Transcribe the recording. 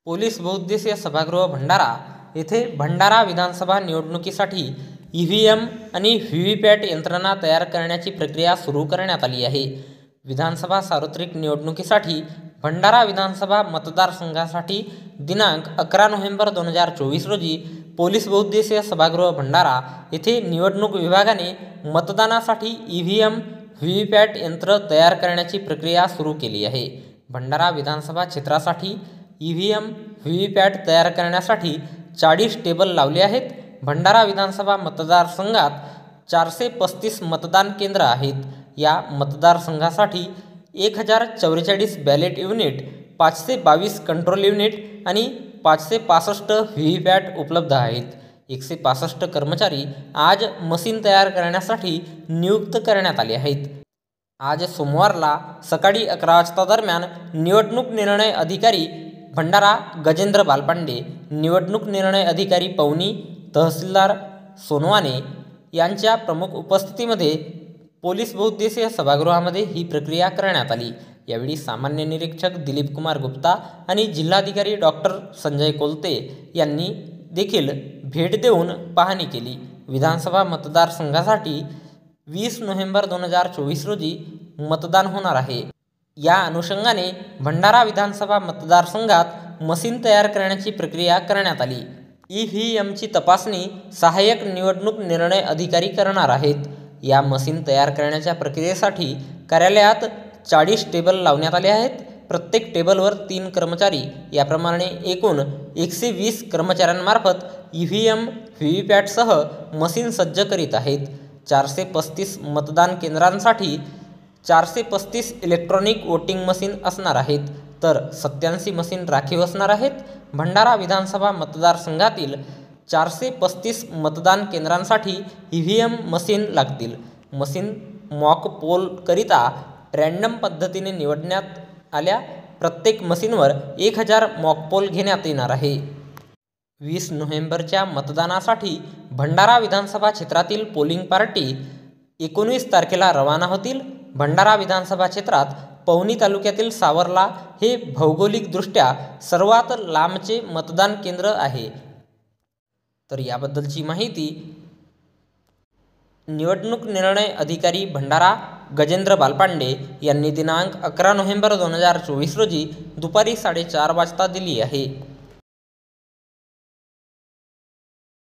Police बहुउद्देशीय सभागृह भंडारा येथे भंडारा विधानसभा निवडणुकीसाठी ईव्हीएम आणि व्हीव्हीपॅट यंत्रणा तयार करण्याची प्रक्रिया सुरू करण्यात आली आहे। विधानसभा सार्वत्रिक निवडणुकीसाठी भंडारा विधानसभा मतदारसंघासाठी दिनांक 11 नोव्हेंबर 2024 रोजी पोलीस बहुउद्देशीय सभागृह भंडारा येथे निवडणूक विभागाने मतदानासाठी ईव्हीएम व्हीव्हीपॅट यंत्र तयार करण्याची प्रक्रिया सुरू केली आहे। भंडारा विधानसभा क्षेत्रासाठी ईव्हीएम व्हीव्हीपॅट तयार करण्यासाठी 40 टेबल लावले आहेत। भंडारा विधानसभा मतदारसंघात 435 मतदान केंद्र आहेत। या मतदारसंघासाठी 1044 बॅलेट युनिट, 522 कंट्रोल युनिट आणि 565 व्हीव्हीपॅट उपलब्ध आहेत। 165 कर्मचारी आज मशीन तयार करण्यासाठी नियुक्त करण्यात आले आहेत। आज सोमवारला सकाळी 11 वाजता दरम्यान निवडणूक निर्णय अधिकारी भंडारा गजेंद्र बालपांडे, निवडणूक निर्णय अधिकारी पवनी, तहसीलदार सोनवाने यांच्या प्रमुख उपस्थितीमध्ये पोलीस बहुउद्देशीय सभागृहामध्ये ही प्रक्रिया करण्यात आली। यावेळी सामान्य निरीक्षक दिलीप कुमार गुप्ता आणि जिल्हाधिकारी डॉक्टर संजय कोलते यांनी देखील भेट देऊन पाहणी केली। विधानसभा मतदारसंघासाठी 20 नोव्हेंबर 2024 रोजी मतदान होणार आहे। या अनुषंगाने भंडारा विधानसभा मतदारसंघात मशीन तयार करण्याची प्रक्रिया करण्यात आली। ईव्हीएमची तपासणी सहाय्यक निवडणूक निर्णय अधिकारी करणार आहेत। या मशीन तयार करण्याच्या प्रक्रियेसाठी कार्यालयात 40 टेबल लावण्यात आले आहेत। प्रत्येक टेबलवर 3 कर्मचारी याप्रमाणे एकूण 120 कर्मचाऱ्यांमार्फत ईव्हीएम व्हीव्हीपॅटसह मशीन सज्ज करीत आहेत। 435 मतदान केंद्रांसाठी 435 इलेक्ट्रॉनिक वोटिंग मशीन असणार आहेत, तर 87 मशीन राखीव असणार आहेत। भंडारा विधानसभा मतदारसंघातील 435 मतदान केंद्रांसाठी ईव्हीएम मशीन लागतील। मशीन मॉक पोल करिता रँडम पद्धतीने निवडण्यात आल्या। प्रत्येक मशीनवर 1000 मॉक पोल घेण्यात येणार आहे। 20 नोव्हेंबरच्या मतदानासाठी भंडारा विधानसभा क्षेत्रातील पोलिंग पार्टी 19 तारखेला रवाना होतील। भंडारा विधानसभा क्षेत्रात पवनी तालुक्यातील सावर्ला हे भौगोलिकदृष्ट्या सर्वात लांबचे मतदान केंद्र आहे। तर याबद्दलची माहिती निवडणूक निर्णय अधिकारी भंडारा गजेंद्र बालपांडे यांनी दिनांक 11 नोव्हेंबर 2024 रोजी दुपारी 4:30 वाजता दिली आहे।